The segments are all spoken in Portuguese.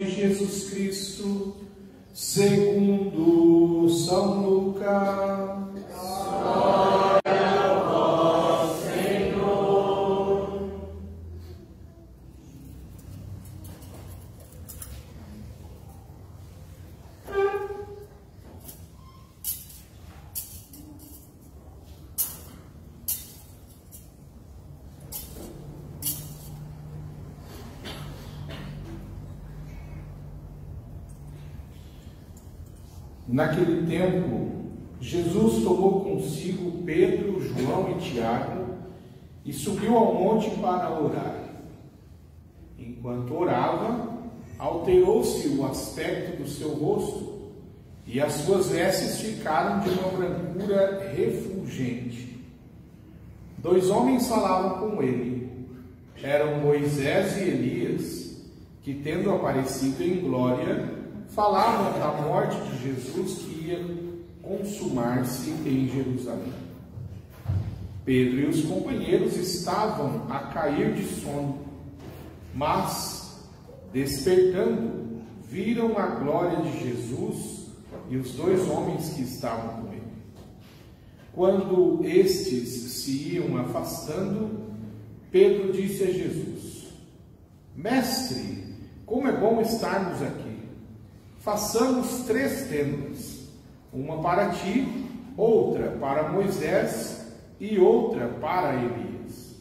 Jesus Cristo, segundo São Lucas. Glória a vós, Senhor. Naquele tempo, Jesus tomou consigo Pedro, João e Tiago e subiu ao monte para orar. Enquanto orava, alterou-se o aspecto do seu rosto e as suas vestes ficaram de uma brancura refulgente. 2 homens falavam com ele. Eram Moisés e Elias, que, tendo aparecido em glória, falavam da morte de Jesus que ia consumar-se em Jerusalém. Pedro e os companheiros estavam a cair de sono, mas, despertando, viram a glória de Jesus e os 2 homens que estavam com ele. Quando estes se iam afastando, Pedro disse a Jesus: Mestre, como é bom estarmos aqui. Façamos 3 tendas, uma para ti, outra para Moisés e outra para Elias.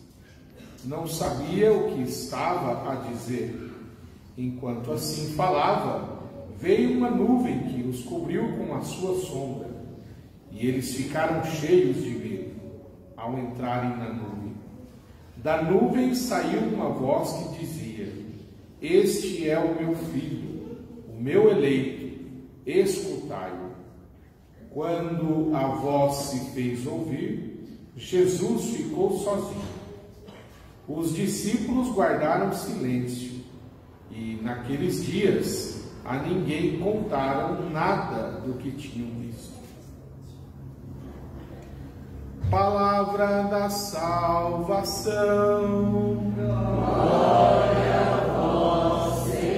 Não sabia o que estava a dizer. Enquanto assim falava, veio uma nuvem que os cobriu com a sua sombra, e eles ficaram cheios de medo ao entrarem na nuvem. Da nuvem saiu uma voz que dizia: Este é o meu filho, o meu eleito, escutai-o. Quando a voz se fez ouvir, Jesus ficou sozinho. Os discípulos guardaram silêncio e, naqueles dias, a ninguém contaram nada do que tinham visto. Palavra da salvação. Glória a vós, Senhor.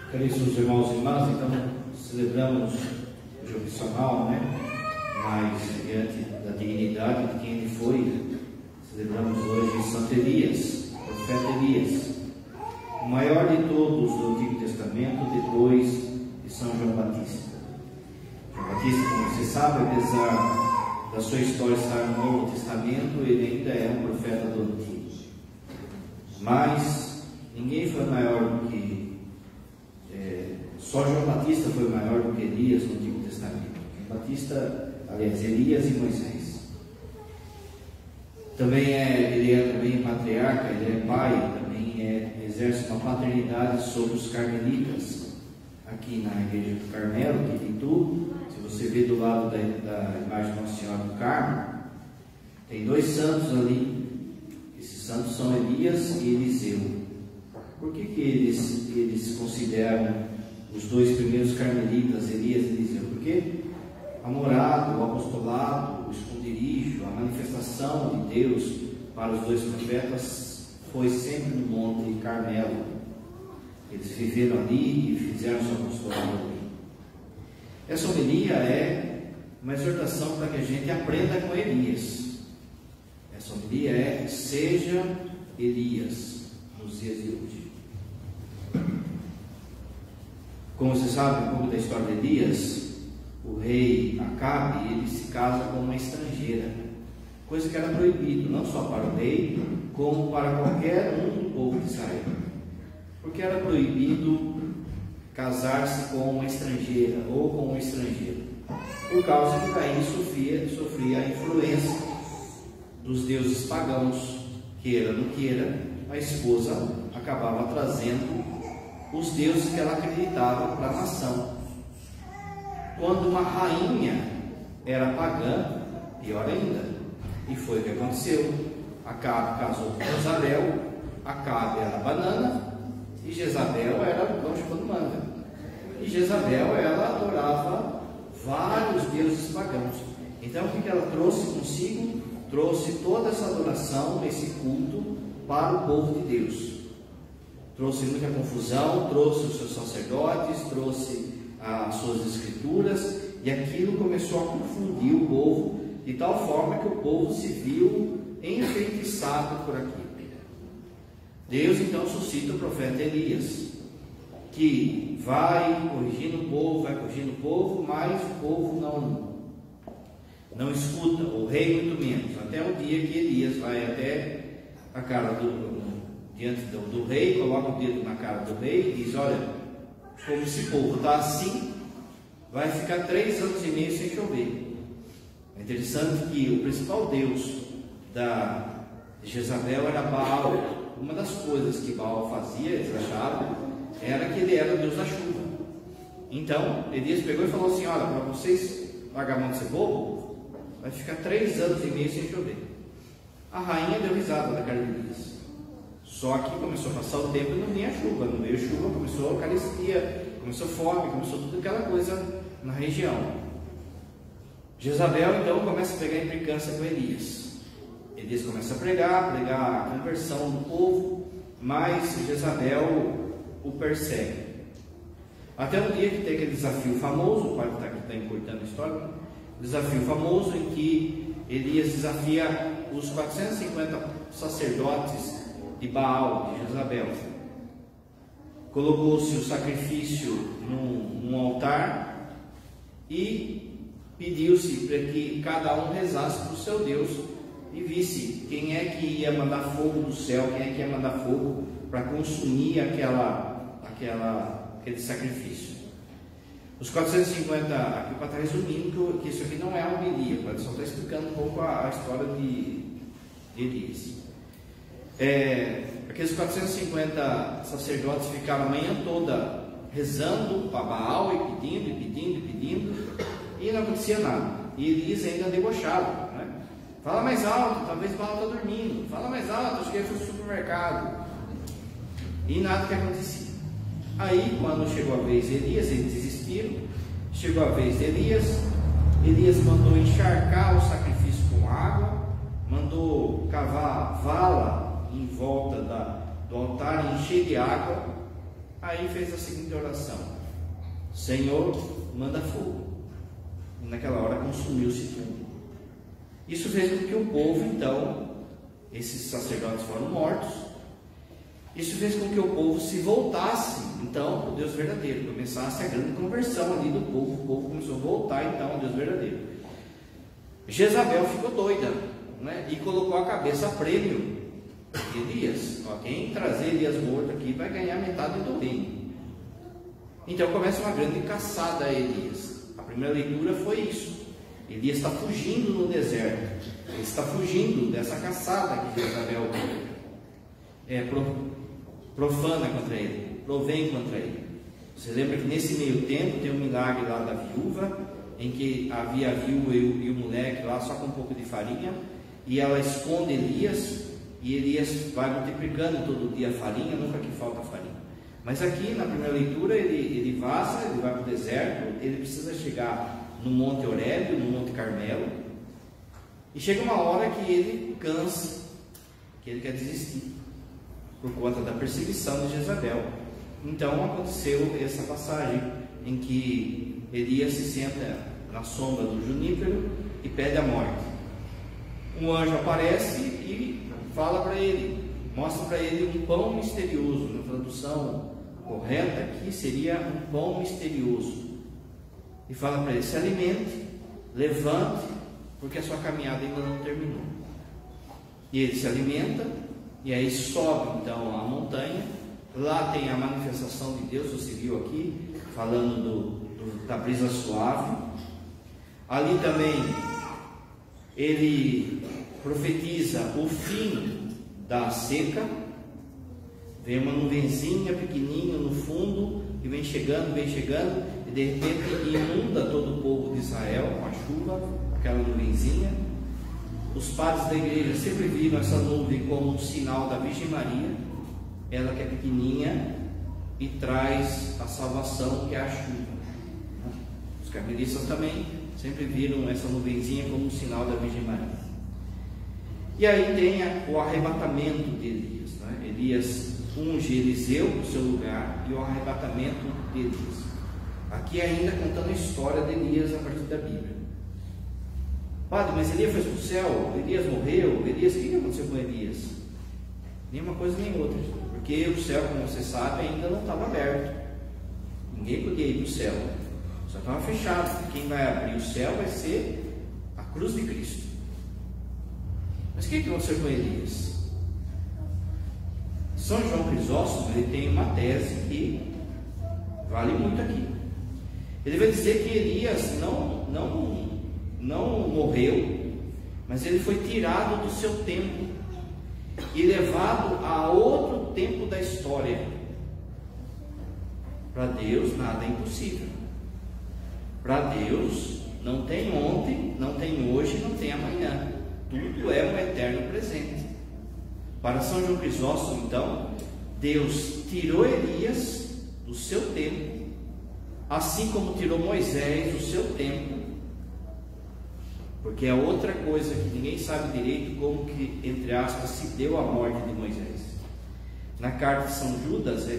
Caríssimos irmãos e irmãs, então celebramos o jubilacional, mas diante da dignidade de quem ele foi, celebramos hoje Santo Elias, profeta Elias, o maior de todos do Antigo Testamento, depois de São João Batista. João Batista, como você sabe, apesar da sua história estar no Novo Testamento, ele ainda é um profeta do Antigo. Mas ninguém foi maior do que só João Batista foi maior do que Elias no Antigo Testamento. Elias e Moisés. Ele é também patriarca, ele é pai, também exerce uma paternidade sobre os carmelitas. Aqui na igreja do Carmelo, que tem tudo. Se você vê do lado da imagem de Nossa Senhora do Carmo, tem 2 santos ali. Esses santos são Elias e Eliseu. Por que eles consideram os 2 primeiros carmelitas, Elias e Eliseu? Porque a morada, o apostolado, o esconderijo, a manifestação de Deus para os 2 profetas foi sempre no Monte Carmelo. Eles viveram ali e fizeram seu apostolado ali. Essa homilia é uma exortação para que a gente aprenda com Elias. Essa homilia é: seja Elias nos dias de hoje. Como você sabe um pouco da história de Elias, o rei Acabe, ele se casa com uma estrangeira, coisa que era proibido, não só para o rei, como para qualquer um do povo de Israel, porque era proibido casar-se com uma estrangeira ou com um estrangeiro, por causa que Caim sofria a influência dos deuses pagãos. Queira ou não queira, a esposa acabava trazendo os deuses que ela acreditava para a nação. Quando uma rainha era pagã, pior ainda. E foi o que aconteceu. Acabe casou com Jezabel. Acabe era banana e Jezabel era pão chupando manga. E Jezabel, ela adorava vários deuses pagãos. Então o que ela trouxe consigo? Trouxe toda essa adoração, esse culto para o povo de Deus. Trouxe muita confusão, trouxe os seus sacerdotes, trouxe as suas escrituras, e aquilo começou a confundir o povo, de tal forma que o povo se viu enfeitiçado por aquilo. Deus então suscita o profeta Elias, que vai corrigindo o povo, mas o povo não escuta, o rei muito menos, até o dia que Elias vai até a cara diante do rei, coloca o dedo na cara do rei e diz: olha, como esse povo está assim, vai ficar 3 anos e meio sem chover. É interessante que o principal deus de Jezabel era Baal. Uma das coisas que Baal fazia, eles achavam, era que ele era o deus da chuva. Então Elias pegou e falou assim: olha, para vocês largar a mão de ser bobo, vai ficar 3 anos e meio sem chover. A rainha deu risada da cara de Elias. Só que começou a passar o tempo e não vinha chuva. Não veio chuva, começou a carestia, começou fome, começou tudo aquela coisa na região. Jezabel então começa a pegar implicância com Elias. Elias começa a pregar a conversão do povo, mas Jezabel o persegue. Até um dia que tem aquele desafio famoso, o pai está encurtando a história, desafio famoso em que Elias desafia os 450 sacerdotes de Baal, de Jezabel. Colocou-se o sacrifício num altar e pediu-se para que cada um rezasse para o seu Deus e visse quem é que ia mandar fogo do céu, quem é que ia mandar fogo para consumir aquele sacrifício. Os 450, aqui para estar resumindo que isso aqui não é a homilia, mas só está explicando um pouco a história de Elias. Aqueles 450 sacerdotes ficaram a manhã toda rezando para Baal e pedindo, e não acontecia nada. E Elias ainda debochava, né? Fala mais alto, talvez Baal está dormindo. Fala mais alto, acho que ele foi no supermercado. E nada que acontecia. Aí, quando chegou a vez de Elias, eles desistiram. Chegou a vez de Elias mandou encharcar o sacrifício com água, mandou cavar vala em volta do altar e encher de água. Aí fez a seguinte oração: Senhor, manda fogo. E naquela hora consumiu-se tudo. Isso fez com que o povo, então, esses sacerdotes foram mortos. Isso fez com que o povo se voltasse, então, para o Deus verdadeiro. Começasse a grande conversão ali do povo. O povo começou a voltar, então, ao Deus verdadeiro. Jezabel ficou doida, né? E colocou a cabeça a prêmio de Elias. Quem trazer Elias morto aqui vai ganhar metade do reino. Então começa uma grande caçada a Elias. A primeira leitura foi isso. Elias está fugindo no deserto. Ele está fugindo dessa caçada que Jezabel profana contra ele, provém contra ele. Você lembra que nesse meio tempo tem um milagre lá da viúva, em que havia a viúva e o moleque lá só com um pouco de farinha, e ela esconde Elias, e Elias vai multiplicando todo dia a farinha, nunca que falta farinha. Mas aqui na primeira leitura ele vaza, ele vai para o deserto, ele precisa chegar no Monte Horebe, no Monte Carmelo, e chega uma hora que ele cansa, que ele quer desistir, por conta da perseguição de Jezabel. Então aconteceu essa passagem em que Elias se senta na sombra do junípero e pede a morte. Um anjo aparece e fala para ele, mostra para ele um pão misterioso. Na tradução correta aqui seria um pão misterioso, e fala para ele: se alimente, levante, porque a sua caminhada ainda não terminou. E ele se alimenta, e aí sobe então a montanha. Lá tem a manifestação de Deus, você viu aqui, falando da brisa suave. Ali também ele profetiza o fim da seca. Vem uma nuvenzinha pequenininha no fundo, e vem chegando, e de repente inunda todo o povo de Israel com a chuva, aquela nuvenzinha. os padres da igreja sempre viram essa nuvem como um sinal da Virgem Maria, ela que é pequenininha e traz a salvação, que é a chuva. Os carmelistas também sempre viram essa nuvenzinha como um sinal da Virgem Maria. E aí tem o arrebatamento de Elias, né? Elias unge Eliseu no seu lugar e o arrebatamento de Elias. Aqui ainda contando a história de Elias a partir da Bíblia. Padre, mas Elias foi para o céu, Elias morreu, Elias, o que aconteceu com Elias? Nenhuma coisa nem outra, porque o céu, como você sabe, ainda não estava aberto. Ninguém podia ir para o céu, só estava fechado. Quem vai abrir o céu vai ser a cruz de Cristo. Mas o que aconteceu com Elias? São João Crisóstomo, ele tem uma tese que vale muito aqui. Ele vai dizer que Elias não morreu, mas ele foi tirado do seu tempo e levado a outro tempo da história. Para Deus nada é impossível. Para Deus não tem ontem, não tem hoje, não tem amanhã. Tudo é um eterno presente. Para São João Crisóstomo, então, Deus tirou Elias do seu tempo, assim como tirou Moisés do seu tempo, porque é outra coisa que ninguém sabe direito como que, entre aspas, se deu a morte de Moisés. Na carta de São Judas é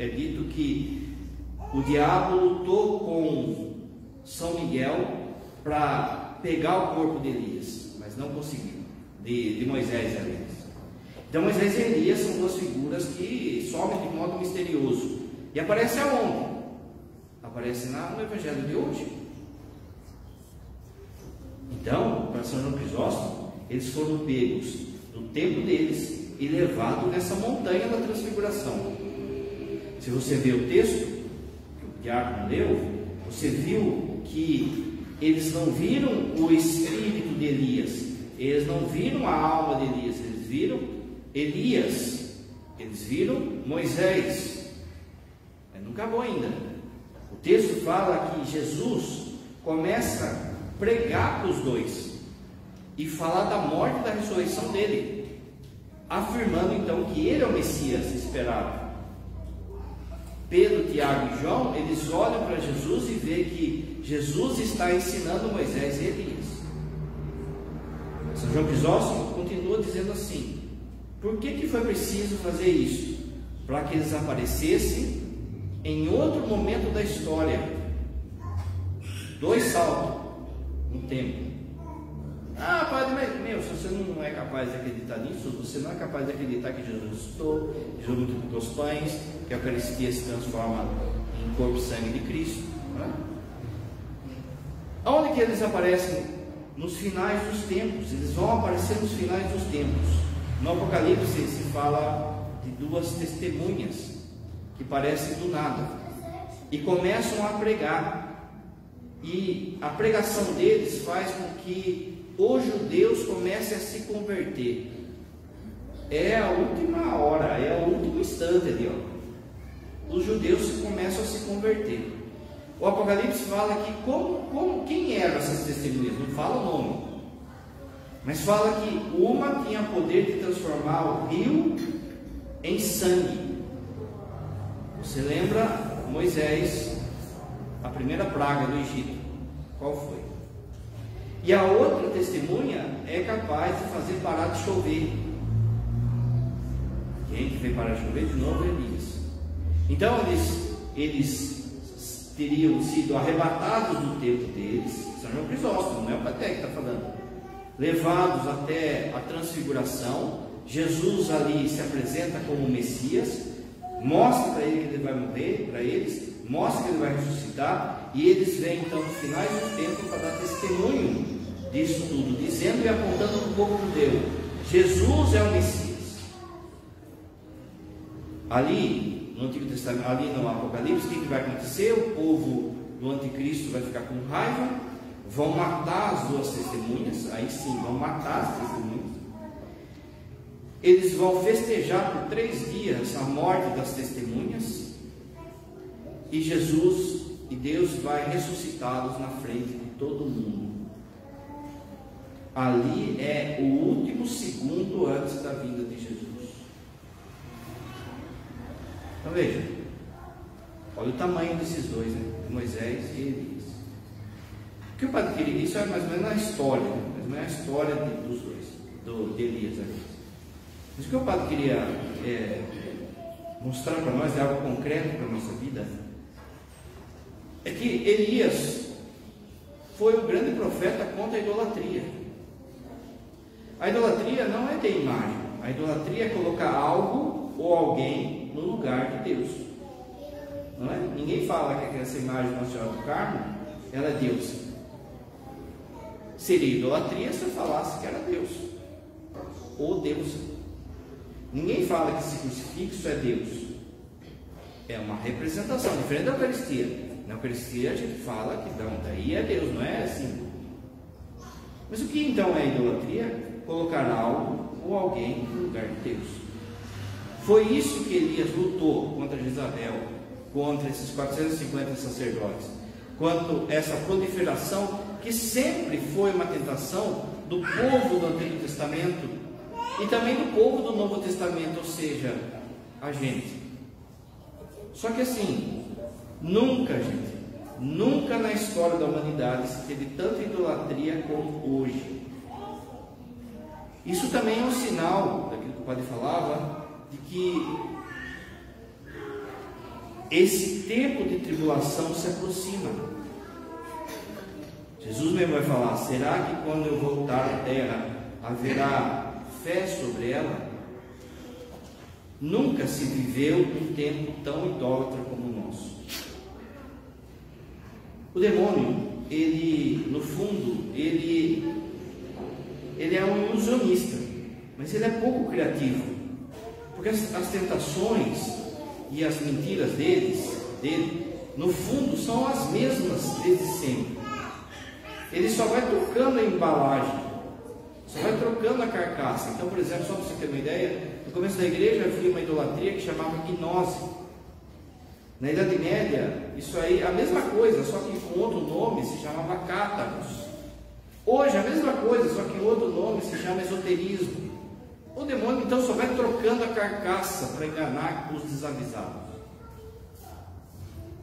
dito que o diabo lutou com São Miguel para pegar o corpo de Elias, mas não conseguiu, de Moisés, aliás. Então Moisés e Elias são duas figuras que somem de modo misterioso. E aparece aonde? Aparece no Evangelho de hoje. Então, para São João Crisóstomo, eles foram pegos do tempo deles e levados nessa montanha da transfiguração. Se você vê o texto que o diácono leu, você viu que eles não viram o espírito de Elias, eles não viram a alma de Elias, eles viram Elias, eles viram Moisés. Mas não acabou ainda. O texto fala que Jesus começa a pregar para os dois e falar da morte e da ressurreição dele, afirmando então que ele é o Messias esperado. Pedro, Tiago e João, eles olham para Jesus e veem que Jesus está ensinando Moisés e Elias. São João Crisóstomo continua dizendo assim: por que foi preciso fazer isso? Para que eles aparecessem em outro momento da história. Dois saltos no tempo. Ah, padre, mas se você não é capaz de acreditar nisso, você não é capaz de acreditar que Jesus ressuscitou, que Jesus multiplicou os pães, que a Eucaristia se transforma em corpo e sangue de Cristo. Aonde que eles aparecem? Nos finais dos tempos. Eles vão aparecer nos finais dos tempos. No Apocalipse se fala de duas testemunhas que parecem do nada e começam a pregar. E a pregação deles faz com que os judeus comecem a se converter. É a última hora, é o último instante ali, ó. Os judeus começam a se converter. O Apocalipse fala que quem eram essas testemunhas? Não fala o nome, mas fala que uma tinha poder de transformar o rio em sangue. Você lembra Moisés, a primeira praga do Egito? Qual foi? E a outra testemunha é capaz de fazer parar de chover. Quem que fez parar de chover de novo? Elias. Então eles teriam sido arrebatados do tempo deles. São João Crisóstomo, não é o Paté que está falando. Levados até a transfiguração. Jesus ali se apresenta como Messias, mostra para ele que ele vai morrer, para eles, mostra que ele vai ressuscitar, e eles vêm então no final do tempo para dar testemunho disso tudo, dizendo e apontando para o povo judeu: Jesus é o Messias. Ali no Antigo Testamento, ali no Apocalipse, o que vai acontecer? O povo do anticristo vai ficar com raiva, vão matar as duas testemunhas, aí sim, vão matar as testemunhas. Eles vão festejar por 3 dias a morte das testemunhas, e Jesus e Deus vai ressuscitá-los na frente de todo mundo. Ali é o último segundo antes da vinda de Jesus. Então veja, olha o tamanho desses dois, né? Moisés e Elias. O que o padre queria, isso é mais ou menos a história, mais ou menos a história dos dois, de Elias ali. Mas o que o padre queria mostrar para nós, é algo concreto para a nossa vida, é que Elias foi o grande profeta contra a idolatria. A idolatria não é ter imagem, a idolatria é colocar algo ou alguém no lugar de Deus. Não é? Ninguém fala que essa imagem de Nossa Senhora do Carmo, ela é Deus. Seria idolatria se eu falasse que era Deus, ou Deus. Ninguém fala que esse crucifixo é Deus. É uma representação, diferente da Eucaristia. Na Eucaristia a gente fala que não, daí é Deus, não é assim. Mas o que então é idolatria? Colocar algo ou alguém no lugar de Deus. Foi isso que Elias lutou contra Jezabel, contra esses 450 sacerdotes, quanto essa proliferação que sempre foi uma tentação do povo do Antigo Testamento e também do povo do Novo Testamento, ou seja, a gente. Só que assim, nunca na história da humanidade se teve tanta idolatria como hoje. Isso também é um sinal, daquilo que o padre falava, de que esse tempo de tribulação se aproxima. Jesus mesmo vai falar: será que quando eu voltar à terra haverá fé sobre ela? Nunca se viveu um tempo tão idólatra como o nosso. O demônio, ele, no fundo, ele é um ilusionista, mas ele é pouco criativo, porque as tentações e as mentiras dele, no fundo, são as mesmas desde sempre. Ele só vai trocando a embalagem, só vai trocando a carcaça. Então, por exemplo, só para você ter uma ideia, no começo da igreja havia uma idolatria que chamava gnose. Na Idade Média, isso aí, a mesma coisa, só que com outro nome, se chamava cátaros. Hoje, a mesma coisa, só que outro nome se chama esoterismo. O demônio, então, só vai trocando a carcaça para enganar os desavisados.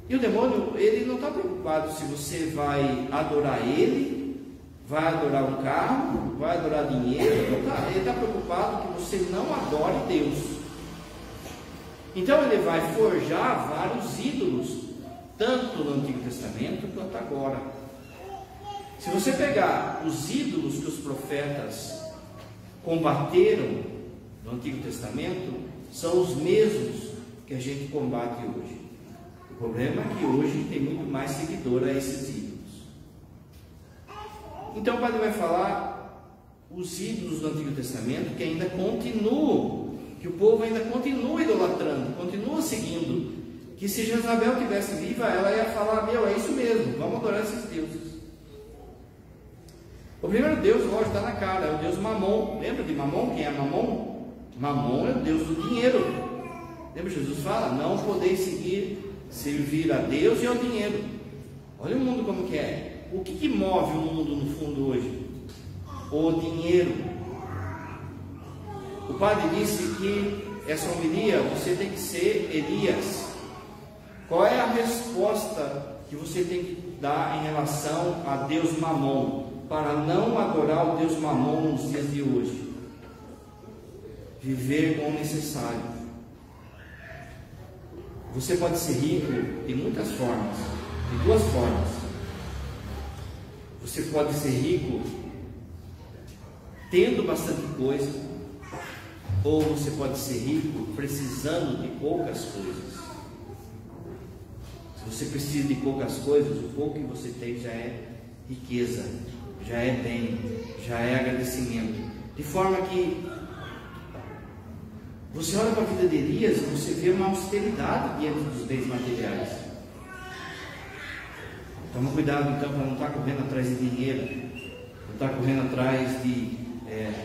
E o demônio, ele não está preocupado se você vai adorar ele, vai adorar um carro, vai adorar dinheiro. Ele está preocupado que você não adore Deus. Então ele vai forjar vários ídolos, tanto no Antigo Testamento quanto agora. Se você pegar os ídolos que os profetas combateram no Antigo Testamento, são os mesmos que a gente combate hoje. O problema é que hoje tem muito mais seguidor a esses ídolos. Então o padre vai falar os ídolos do Antigo Testamento que ainda continuam, que o povo ainda continua idolatrando, continua seguindo, que se Jezabel tivesse viva, ela ia falar: meu, é isso mesmo, vamos adorar esses deuses. O primeiro Deus, lógico, está na cara, é o Deus Mamon. Lembra de Mamon? Quem é Mamon? Mamon é o Deus do dinheiro. Lembra, Jesus fala: não podeis servir a Deus e ao dinheiro. Olha o mundo como que é. O que move o mundo no fundo hoje? O dinheiro. O padre disse que essa homilia você tem que ser Elias. Qual é a resposta que você tem que dar em relação a Deus Mamon, para não adorar o Deus Mamon nos dias de hoje? Viver com o necessário. Você pode ser rico de muitas formas, de duas formas. Você pode ser rico tendo bastante coisa, ou você pode ser rico precisando de poucas coisas. Se você precisa de poucas coisas, o pouco que você tem já é riqueza, já é bem, já é agradecimento. De forma que você olha para a vida de Elias e você vê uma austeridade diante dos bens materiais. Toma cuidado então para não estar correndo atrás de dinheiro, não estar correndo atrás de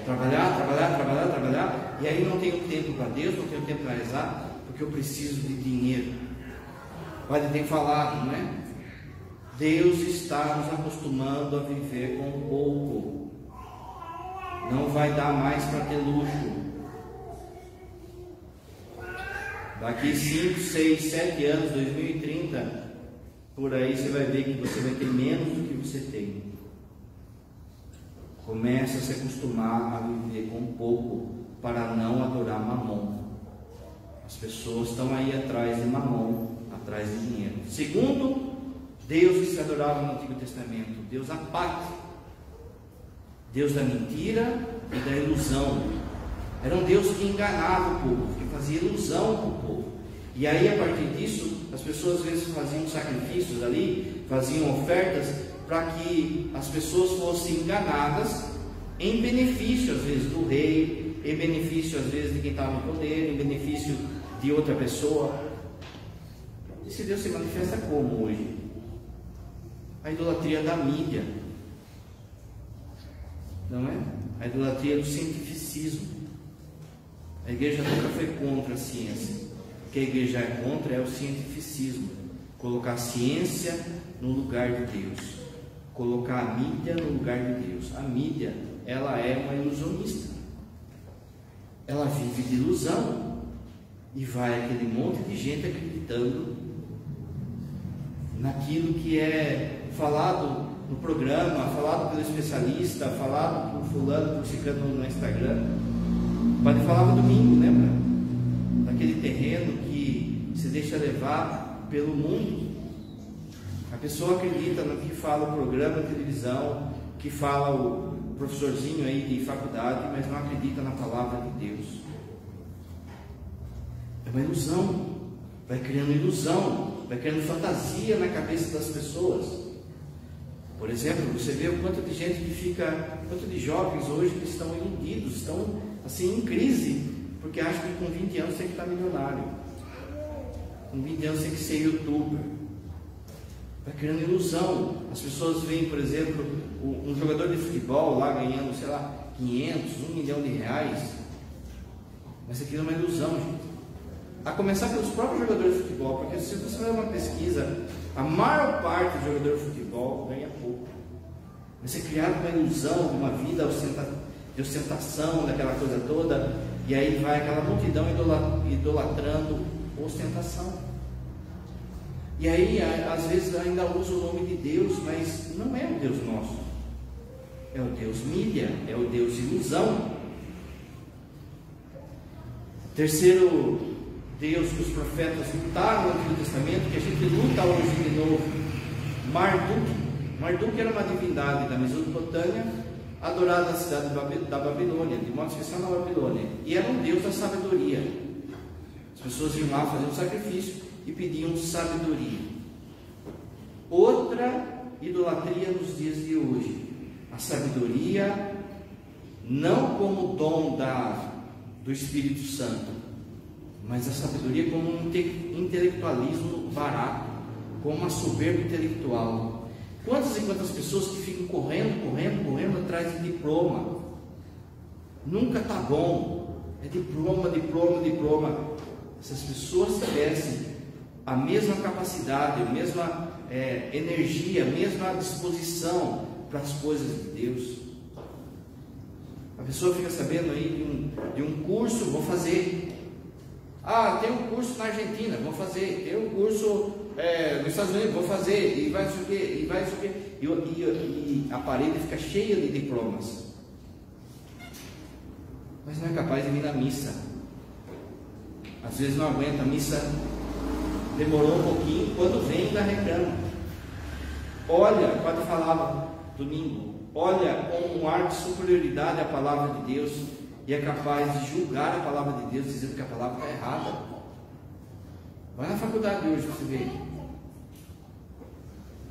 trabalhar, e aí não tenho tempo para Deus, não tenho tempo para rezar, porque eu preciso de dinheiro. O padre tem falado, não é? Deus está nos acostumando a viver com pouco. Não vai dar mais para ter luxo. Daqui 5, 6, 7 anos, 2030, por aí você vai ver que você vai ter menos do que você tem. Comece a se acostumar a viver com pouco para não adorar mamon. As pessoas estão aí atrás de mamon, atrás de dinheiro. Segundo, Deus que se adorava no Antigo Testamento, Deus apático, Deus da mentira e da ilusão. Era um Deus que enganava o povo, que fazia ilusão para o povo. E aí, a partir disso, as pessoas às vezes faziam sacrifícios ali, faziam ofertas, para que as pessoas fossem enganadas em benefício, às vezes, do rei, em benefício, às vezes, de quem estava no poder, em benefício de outra pessoa. Esse Deus se manifesta como hoje? A idolatria da mídia, não é? A idolatria do cientificismo. A igreja nunca foi contra a ciência. O que a igreja é contra é o cientificismo. Colocar a ciência no lugar de Deus. Colocar a mídia no lugar de Deus. A mídia, ela é uma ilusionista. Ela vive de ilusão. E vai aquele monte de gente acreditando naquilo que é falado no programa, falado pelo especialista, falado por fulano, por ciclano no Instagram. O padre falava domingo, lembra? Daquele terreno que se deixa levar pelo mundo. A pessoa acredita no que fala o programa de televisão, que fala o professorzinho aí de faculdade, mas não acredita na palavra de Deus. É uma ilusão. Vai criando ilusão, vai criando fantasia na cabeça das pessoas. Por exemplo, você vê o quanto de gente que fica, quanto de jovens hoje que estão iludidos, estão assim em crise, porque acham que com 20 anos tem que estar milionário, com 20 anos tem que ser youtuber. Vai criando ilusão. As pessoas veem, por exemplo, um jogador de futebol lá ganhando, sei lá, 500, 1 milhão de reais. Mas aquilo é uma ilusão, gente. A começar pelos próprios jogadores de futebol, porque se você fizer uma pesquisa, a maior parte dos jogadores de futebol ganha pouco. Vai ser criada uma ilusão de uma vida de ostentação, daquela coisa toda, e aí vai aquela multidão idolatrando ostentação. E aí, às vezes, ainda usa o nome de Deus, mas não é o Deus nosso. É o Deus mídia, é o Deus ilusão. Terceiro Deus que os profetas lutaram no Antigo Testamento, que a gente luta hoje de novo, Marduk. Marduk era uma divindade da Mesopotâmia, adorada na cidade da Babilônia, de modo especial na Babilônia, e era um Deus da sabedoria. As pessoas iam lá fazer um sacrifício e pediam sabedoria. Outra idolatria nos dias de hoje, a sabedoria não como dom do Espírito Santo, mas a sabedoria como um intelectualismo barato, como uma soberba intelectual. Quantas e quantas pessoas que ficam correndo atrás de diploma? Nunca está bom, é diploma. Se as pessoas tivessem a mesma capacidade, a mesma energia, a mesma disposição para as coisas de Deus, a pessoa fica sabendo aí de um curso, vou fazer. Ah, tem um curso na Argentina, vou fazer. Tem um curso nos Estados Unidos, vou fazer. E vai isso aqui, e vai isso aqui. E a parede fica cheia de diplomas. Mas não é capaz de vir na missa. Às vezes não aguenta, a missa demorou um pouquinho, quando vem ainda reclama. Olha, o padre falava domingo, olha com um ar de superioridade a palavra de Deus, e é capaz de julgar a palavra de Deus, dizendo que a palavra está errada. Vai na faculdade hoje, você vê.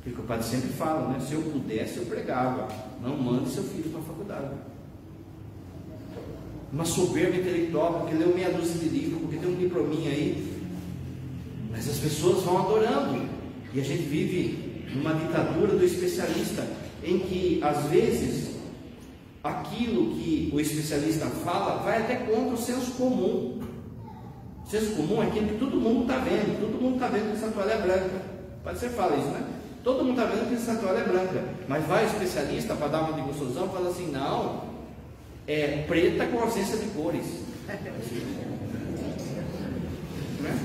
Porque o padre sempre fala, né? Se eu pudesse, eu pregava. Não mande seu filho para a faculdade. Uma soberba intelectual, porque leu meia dúzia de livros, porque tem um diplominha aí. Mas as pessoas vão adorando. E a gente vive numa ditadura do especialista, em que às vezes aquilo que o especialista fala vai até contra o senso comum. O senso comum é aquilo que todo mundo está vendo. Todo mundo está vendo que essa toalha é branca. Pode ser fala isso, né? Todo mundo está vendo que essa toalha é branca. Mas vai o especialista para dar uma de gostosão e fala assim, não, é preta com ausência de cores. Né?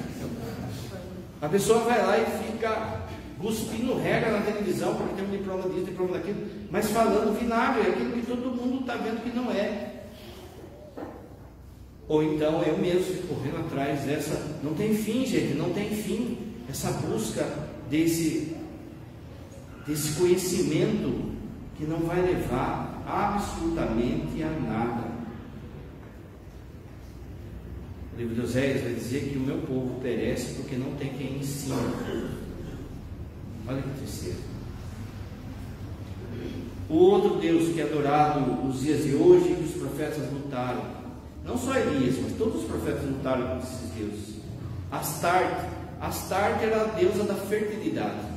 A pessoa vai lá e fica cuspindo regra na televisão porque tem um diploma disso, diploma daquilo, mas falando vinagre, aquilo que todo mundo está vendo que não é. Ou então eu mesmo fico correndo atrás dessa. Não tem fim, gente, não tem fim. Essa busca desse conhecimento que não vai levar absolutamente a nada. O livro de Oséias vai dizer que o meu povo perece porque não tem quem ensine. Olha que tristeza. O outro Deus que é adorado nos dias de hoje, que os profetas lutaram. Não só Elias, mas todos os profetas lutaram com esses deuses. Astarte era a deusa da fertilidade.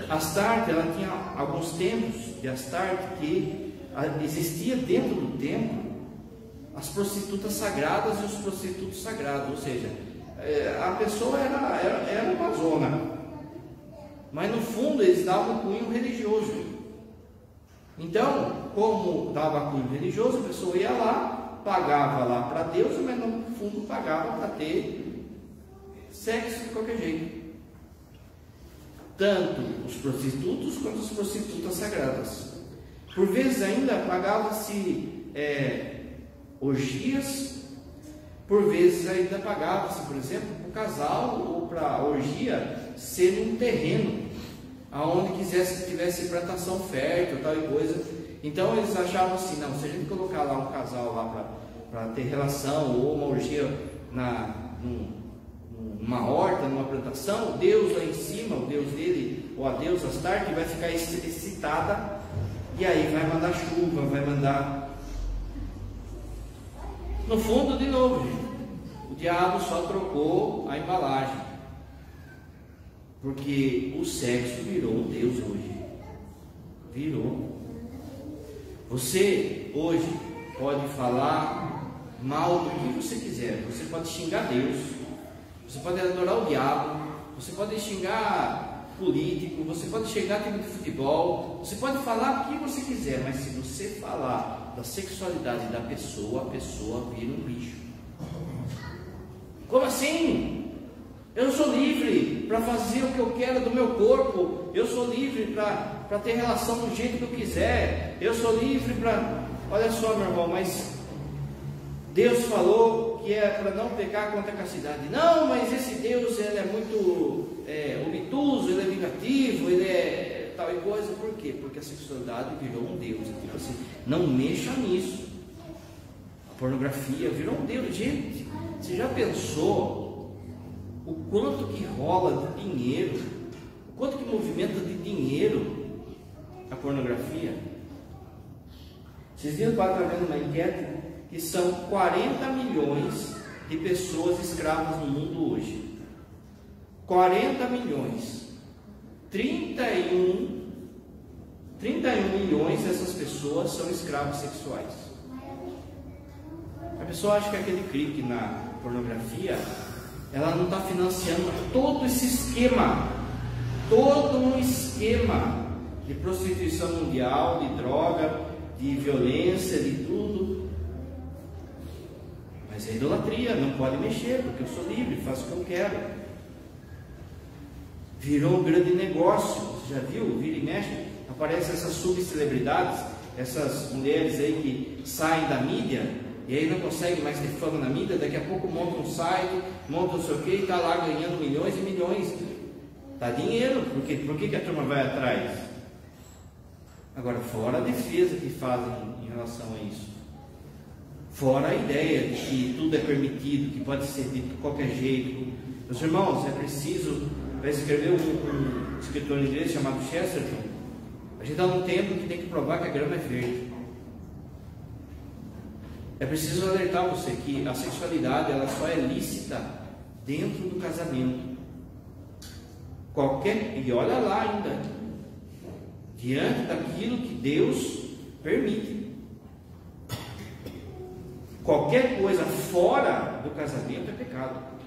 Astarte, ela tinha alguns templos de Astarte que existia dentro do templo as prostitutas sagradas e os prostitutos sagrados. Ou seja, a pessoa era uma zona, mas no fundo eles davam cunho religioso. Então, como dava cunho religioso, a pessoa ia lá, pagava lá para Deus, mas no fundo pagava para ter sexo de qualquer jeito. Tanto os prostitutos quanto as prostitutas sagradas. Por vezes ainda pagava-se orgias, por vezes ainda pagava-se, por exemplo, para o casal ou para a orgia ser num terreno aonde tivesse plantação fértil, tal e coisa. Então eles achavam assim, não, se a gente colocar lá um casal lá para ter relação, ou uma orgia numa horta, numa plantação, Deus lá em cima, o Deus dele, ou a deusa Astarte, vai ficar excitada, e aí vai mandar chuva, vai mandar... No fundo, de novo, gente, o diabo só trocou a embalagem, porque o sexo virou um Deus hoje. Virou. Você hoje pode falar mal do que você quiser, você pode xingar Deus, você pode adorar o diabo, você pode xingar político, você pode xingar time de futebol, você pode falar o que você quiser, mas se você falar da sexualidade da pessoa, a pessoa vira um bicho. Como assim? Eu sou livre para fazer o que eu quero do meu corpo, eu sou livre para ter relação do jeito que eu quiser, eu sou livre para... Olha só, meu irmão, mas Deus falou que é para não pecar contra a castidade. Não, mas esse Deus ele é muito obtuso, ele é vingativo, ele é tal e coisa. Por quê? Porque a sexualidade virou um Deus. Tipo assim, não mexa nisso. A pornografia virou um Deus. Gente, você já pensou o quanto que rola de dinheiro, o quanto que movimenta de dinheiro a pornografia? Esses dias eu estava vendo uma enquete que são 40 milhões de pessoas escravas no mundo hoje. 40 milhões. 31 milhões dessas pessoas são escravos sexuais. A pessoa acha que aquele clique na pornografia, ela não está financiando todo esse esquema, todo um esquema de prostituição mundial, de droga, de violência, de tudo. Mas é idolatria, não pode mexer, porque eu sou livre, faço o que eu quero. Virou um grande negócio, você já viu? Vira e mexe, aparecem essas subcelebridades, essas mulheres aí que saem da mídia, e aí não conseguem mais ter fama na mídia, daqui a pouco montam um site, montam não sei o que, e está lá ganhando milhões e milhões. Dá dinheiro, por que a turma vai atrás? Agora, fora a defesa que fazem em relação a isso. Fora a ideia de que tudo é permitido, que pode ser dito de qualquer jeito. Meus irmãos, é preciso... Vai escrever um escritor inglês chamado Chesterton. A gente está num tempo que tem que provar que a grama é verde. É preciso alertar você que a sexualidade ela só é lícita dentro do casamento. E olha lá ainda, diante daquilo que Deus permite. Qualquer coisa fora do casamento é pecado.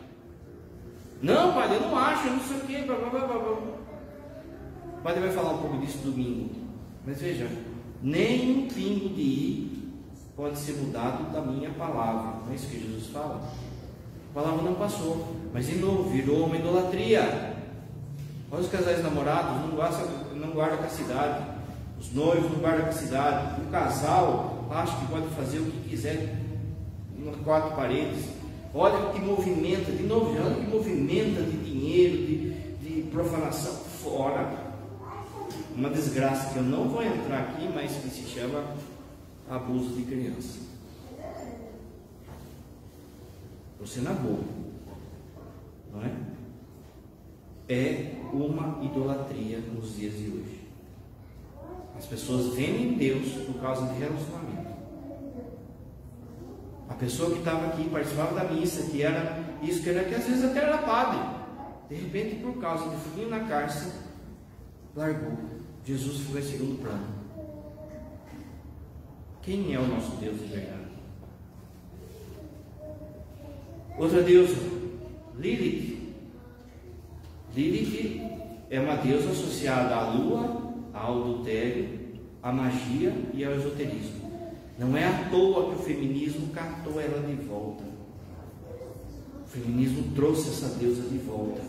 Não, padre, eu não acho, eu não sei o que, blá, blá, blá, blá. O padre vai falar um pouco disso domingo. Mas veja, nem um pingo de pode ser mudado da minha palavra. Não é isso que Jesus fala? A palavra não passou, mas de novo virou uma idolatria. Olha os casais namorados, não guardam castidade. Os noivos não guardam castidade. O casal acha que pode fazer o que quiser nas quatro paredes. Olha que movimenta, de novo, olha que movimenta de dinheiro, de profanação fora. Uma desgraça que eu não vou entrar aqui, mas que se chama abuso de criança. Você na boa, não é? É uma idolatria nos dias de hoje. As pessoas vendem Deus por causa de relacionamento. A pessoa que estava aqui, participava da missa, que era isso, que às vezes até era padre, de repente, por causa de frio na cárcere, largou. Jesus ficou em segundo plano. Quem é o nosso Deus de verdade? Outra deusa, Lilith. Lilith é uma deusa associada à lua, ao adultério, à magia e ao esoterismo. Não é à toa que o feminismo catou ela de volta. O feminismo trouxe essa deusa de volta.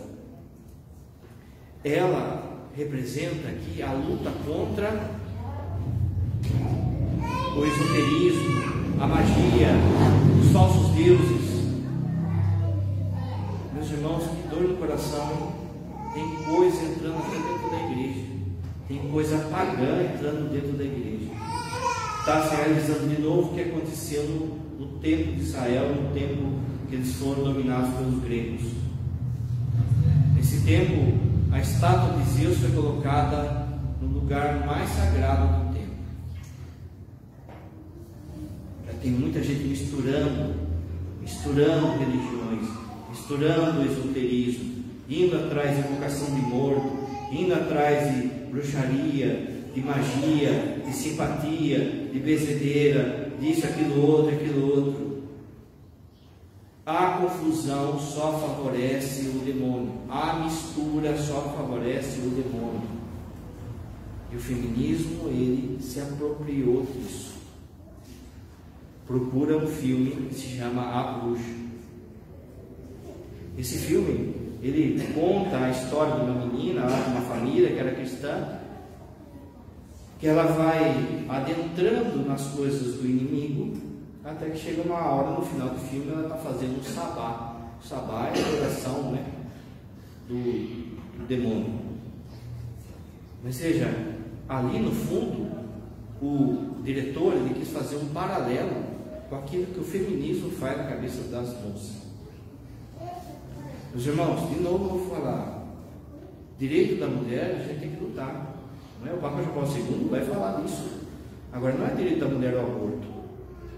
Ela representa aqui a luta contra o esoterismo, a magia, os falsos deuses. Meus irmãos, que dor no coração. Tem coisa entrando aqui dentro da igreja. Tem coisa pagã entrando dentro da igreja. Está se realizando de novo o que aconteceu no tempo de Israel, no tempo que eles foram dominados pelos gregos. Nesse tempo, a estátua de Zeus foi colocada no lugar mais sagrado do templo. Já tem muita gente misturando religiões, misturando esoterismo, indo atrás de invocação de morto, indo atrás de bruxaria, de magia, de simpatia, de bezedeira, disso, aquilo outro. A confusão só favorece o demônio. A mistura só favorece o demônio. E o feminismo, ele se apropriou disso. Procura um filme que se chama A Bruxa. Esse filme, ele conta a história de uma menina, de uma família que era cristã, que ela vai adentrando nas coisas do inimigo, até que chega uma hora no final do filme, ela está fazendo um sabá. O sabá é a adoração, né, do demônio. Mas veja, ali no fundo, o diretor, ele quis fazer um paralelo com aquilo que o feminismo faz na cabeça das moças. Meus irmãos, de novo eu vou falar, direito da mulher a gente tem que lutar. Não é? O Papa João Paulo II vai falar disso. Agora, não é direito da mulher ao aborto,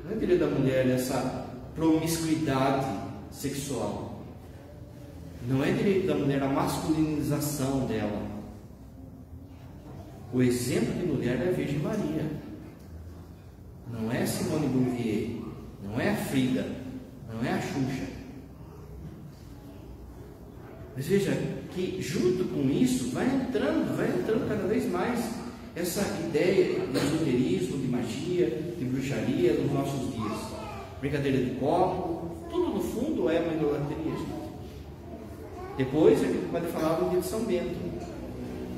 não é direito da mulher essa promiscuidade sexual, não é direito da mulher a masculinização dela. O exemplo de mulher é a Virgem Maria, não é Simone Beauvoir, não é a Frida, não é a Xuxa. Mas veja que junto com isso vai entrando cada vez mais essa ideia de esoterismo, de magia, de bruxaria nos nossos dias. Brincadeira de copo, tudo no fundo é uma idolatria, gente. Depois a gente pode falar do dia de São Bento.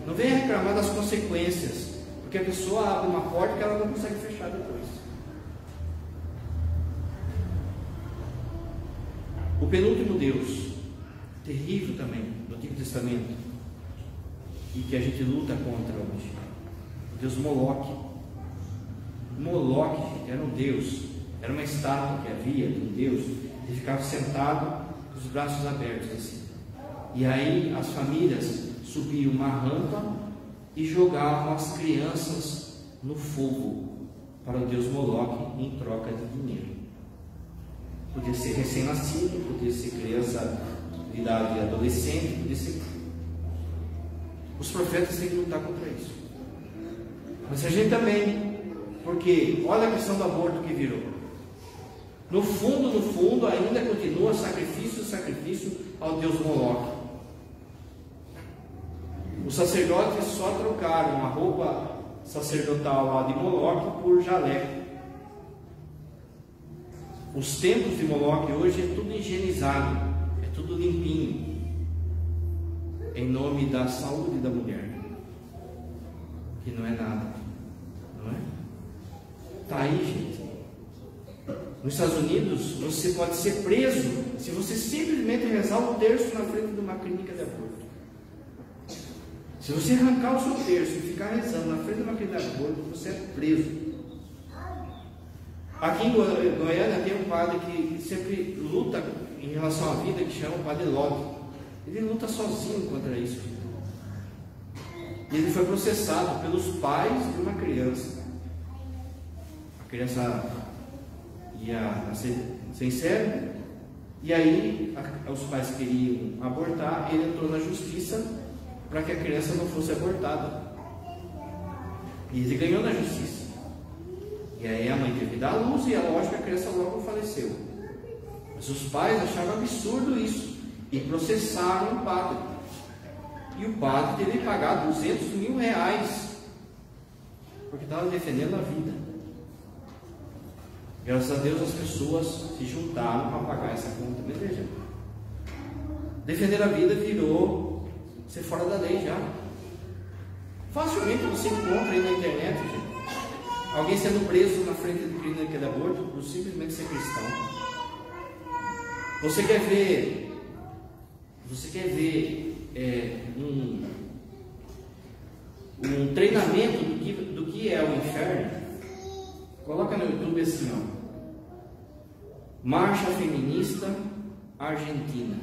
Não venha reclamar das consequências, porque a pessoa abre uma porta que ela não consegue fechar depois. O penúltimo Deus, terrível também, no Antigo Testamento, e que a gente luta contra hoje, o Deus Moloque. Moloque, gente, era um Deus, era uma estátua que havia de um Deus, ele ficava sentado com os braços abertos assim, e aí as famílias subiam uma rampa e jogavam as crianças no fogo para o Deus Moloque em troca de dinheiro. Podia ser recém-nascido, podia ser criança de idade adolescente, podia ser. Os profetas têm que lutar contra isso. Mas a gente também, porque olha a questão do aborto que virou. No fundo, ainda continua sacrifício ao Deus Moloque. Os sacerdotes só trocaram a roupa sacerdotal lá de Moloque por jaleco. Os templos de Moloque hoje é tudo higienizado, é tudo limpinho, em nome da saúde da mulher, que não é nada, não é? Está aí, gente. Nos Estados Unidos, você pode ser preso se você simplesmente rezar o terço na frente de uma clínica de aborto. Se você arrancar o seu terço e ficar rezando na frente de uma clínica de aborto, você é preso. Aqui em Goiânia tem um padre que sempre luta em relação à vida, que chama o Padre Lopes. Ele luta sozinho contra isso. E ele foi processado pelos pais de uma criança. A criança ia nascer sem cérebro, e aí os pais queriam abortar. Ele entrou na justiça para que a criança não fosse abortada, e ele ganhou na justiça. E aí a mãe teve que dar à luz, e é lógico que a criança logo faleceu. Mas os pais acharam absurdo isso e processaram o padre. E o padre teve que pagar R$200.000 porque estava defendendo a vida. Graças a Deus as pessoas se juntaram para pagar essa conta. Mas veja, defender a vida virou ser fora da lei já. Facilmente você encontra aí na internet, gente, alguém sendo preso na frente de clínica de aborto por simplesmente ser cristão. Você quer ver um treinamento do que é o inferno? Coloca no YouTube assim, ó, Marcha Feminista Argentina.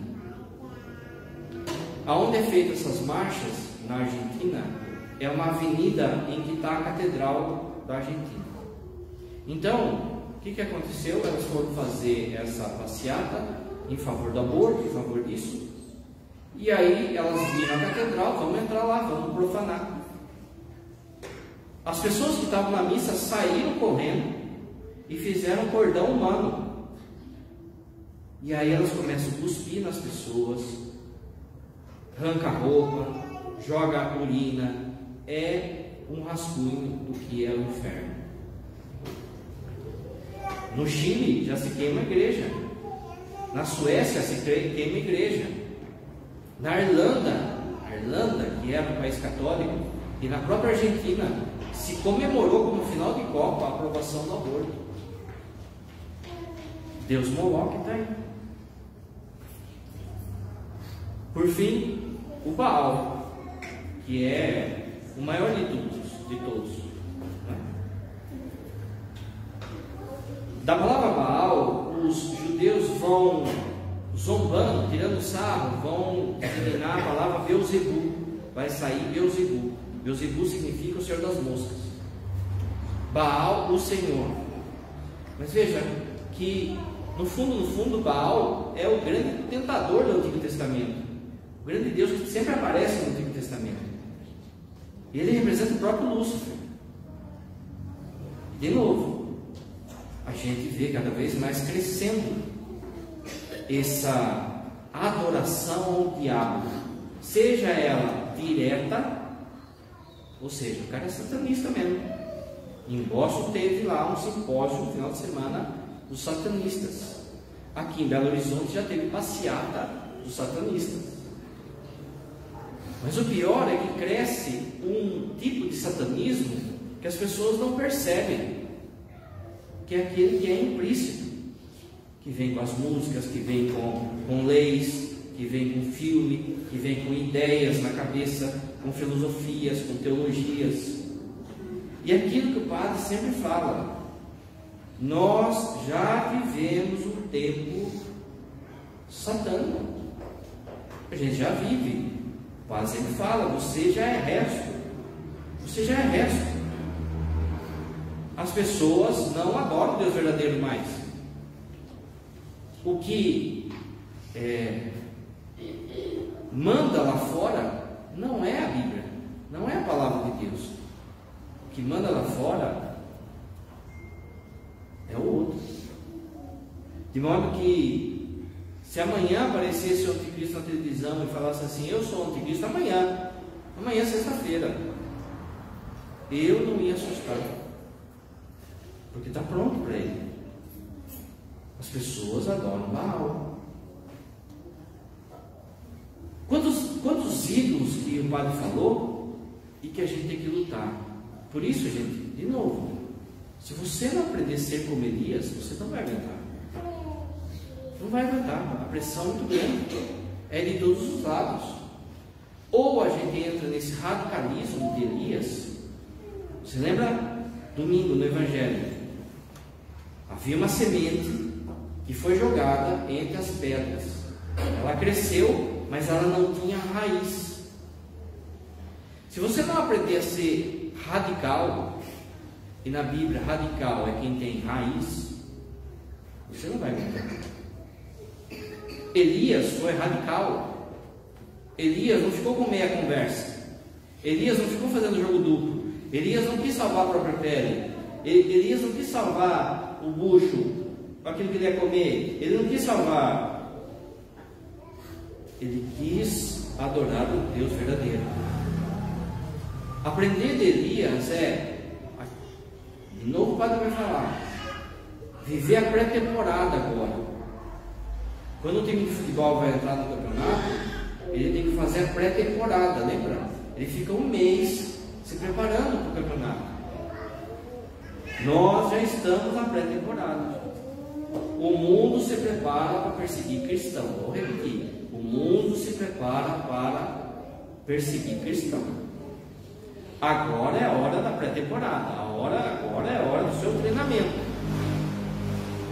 Aonde é feita essas marchas na Argentina é uma avenida em que está a catedral da Argentina. Então, o que aconteceu? Elas foram fazer essa passeata em favor do aborto, em favor disso, e aí elas viram a catedral, vamos entrar lá, vamos profanar. As pessoas que estavam na missa saíram correndo e fizeram um cordão humano, e aí elas começam a cuspir nas pessoas, arranca a roupa, joga urina. É um rascunho do que é o inferno. No Chile já se queima a igreja, na Suécia se queima a igreja, na Irlanda, que era um país católico, e na própria Argentina se comemorou como final de Copa a aprovação do aborto. Deus Moloque está aí. Por fim, o Baal, que é o maior de todos, né? Da palavra Baal, os judeus vão zombando, tirando sarro, vão eliminar a palavra Beuzebu. Vai sair Beuzebu. Beuzebu significa o Senhor das moscas. Baal, o Senhor. Mas veja que no fundo, Baal é o grande tentador do Antigo Testamento, o grande Deus que sempre aparece no Antigo Testamento. E ele representa o próprio Lúcifer. De novo, a gente vê cada vez mais crescendo essa adoração ao diabo, seja ela direta, ou seja, o cara é satanista mesmo. Em Boston teve lá um simpósio no final de semana dos satanistas. Aqui em Belo Horizonte já teve passeata dos satanistas. Mas o pior é que cresce um tipo de satanismo que as pessoas não percebem, que é aquele que é implícito, que vem com as músicas, que vem com leis, que vem com filme, que vem com ideias na cabeça, com filosofias, com teologias. E aquilo que o padre sempre fala: nós já vivemos um tempo satânico, a gente já vive. O padre sempre fala: você já é resto, você já é resto. As pessoas não adoram o Deus verdadeiro mais. O que manda lá fora não é a Bíblia, não é a palavra de Deus. O que manda lá fora é o outro. De modo que, se amanhã aparecesse o anticristo na televisão e falasse assim: eu sou o anticristo, amanhã é sexta-feira, eu não ia assustar, porque está pronto para ele. As pessoas adoram Baal. Quantos ídolos que o padre falou e que a gente tem que lutar? Por isso, gente, de novo, se você não aprender a ser como Elias, você não vai aguentar. Não vai aguentar. A pressão é muito grande. É de todos os lados. Ou a gente entra nesse radicalismo de Elias. Você lembra domingo no Evangelho? Havia uma semente que foi jogada entre as pedras. Ela cresceu, mas ela não tinha raiz. Se você não aprender a ser radical, e na Bíblia radical é quem tem raiz, você não vai aguentar. Elias foi radical. Elias não ficou com meia conversa. Elias não ficou fazendo jogo duplo. Elias não quis salvar a própria pele. Elias não quis salvar o bucho, aquilo que ele ia comer. Ele não quis salvar. Ele quis adorar o Deus verdadeiro. Aprender de Elias de novo o padre vai falar, viver a pré-temporada agora. Quando o time de futebol vai entrar no campeonato, ele tem que fazer a pré-temporada, lembra? Ele fica um mês se preparando para o campeonato. Nós já estamos na pré-temporada. O mundo se prepara para perseguir cristão. Vou repetir. O mundo se prepara para perseguir cristão. Agora é a hora da pré-temporada. Agora é a hora do seu treinamento.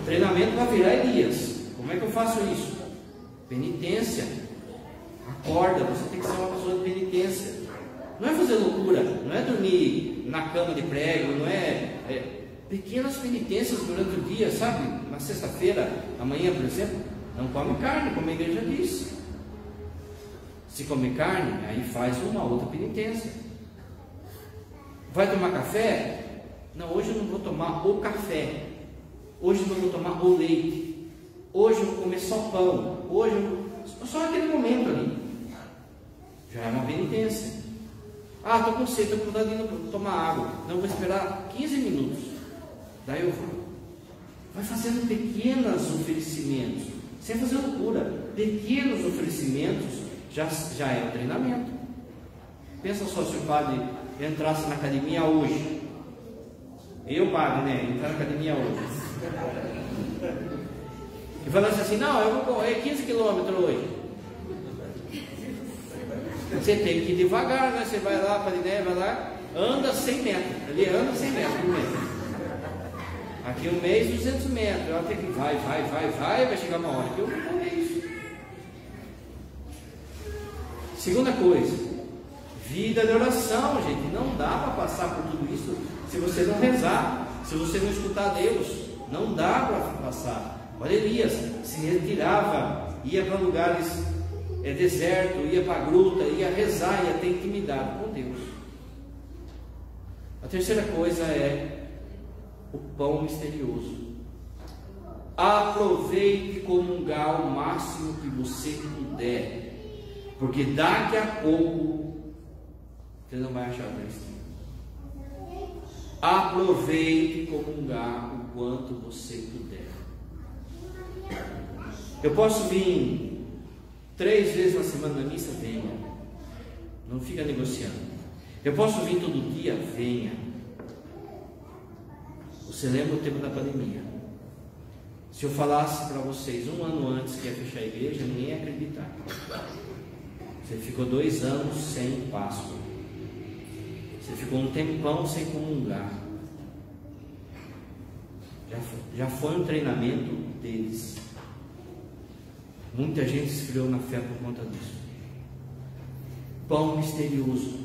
O treinamento vai virar Elias. Como é que eu faço isso? Penitência. Acorda, você tem que ser uma pessoa de penitência. Não é fazer loucura, não é dormir na cama de prego, não é pequenas penitências durante o dia, sabe? Na sexta-feira, amanhã, por exemplo, não come carne, como a igreja diz. Se come carne, aí faz uma outra penitência. Vai tomar café? Não, hoje eu não vou tomar o café. Hoje eu não vou tomar o leite. Hoje eu vou comer só pão. Hoje só aquele momento ali. Já é uma penitência. Ah, estou com sede, estou com vontade de tomar água. Não, vou esperar 15 minutos. Daí eu vou. Vai fazendo pequenos oferecimentos. Sem fazer loucura. Pequenos oferecimentos já é um treinamento. Pensa só se o padre entrasse na academia hoje. Eu, padre, né? Entrar na academia hoje. E falasse assim, não, eu vou correr 15 quilômetros hoje. Você tem que ir devagar, né? Você vai lá para a ideia, vai lá, anda 100 metros. Ali anda 100 metros por mês. Aqui um mês, 200 metros. Até que vai chegar uma hora que eu vou correr isso. Segunda coisa, vida de oração, gente. Não dá para passar por tudo isso se você não rezar, se você não escutar Deus. Não dá para passar. Olha, Elias se retirava, ia para lugares deserto, ia para a gruta, ia rezar, ia ter intimidade com Deus. A terceira coisa é o pão misterioso. Aproveite comungar o máximo que você puder, porque daqui a pouco você não vai achar cristão. Aproveite comungar o quanto você puder. Eu posso vir 3 vezes na semana na missa? Venha. Não fica negociando. Eu posso vir todo dia? Venha. Você lembra o tempo da pandemia? Se eu falasse para vocês 1 ano antes que ia fechar a igreja, ninguém ia acreditar. Você ficou 2 anos sem Páscoa. Você ficou um tempão sem comungar. Já foi um treinamento deles. Muita gente se esfriou na fé por conta disso. Pão misterioso.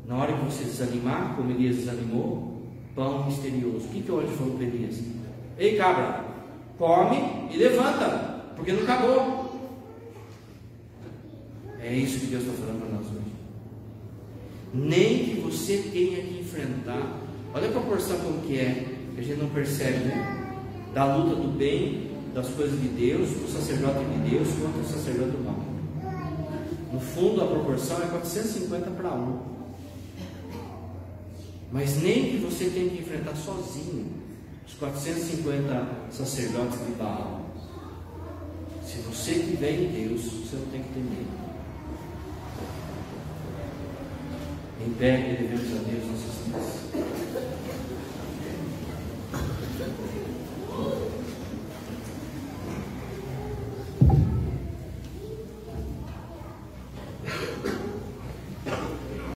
Na hora que você desanimar, como Elias desanimou, pão misterioso. O que o anjo falou para Elias? Ei, cabra, come e levanta, porque não acabou. É isso que Deus está falando para nós hoje. Nem que você tenha que enfrentar. Olha a proporção como que é, que a gente não percebe, né? Da luta do bem, das coisas de Deus, do sacerdote de Deus contra o sacerdote do mal. No fundo a proporção é 450 para 1. Mas nem que você tenha que enfrentar sozinho. os 450 sacerdotes de Baal. Se você tiver em Deus, você não tem que ter medo. Em pé, elevemos a Deus nossas mãos.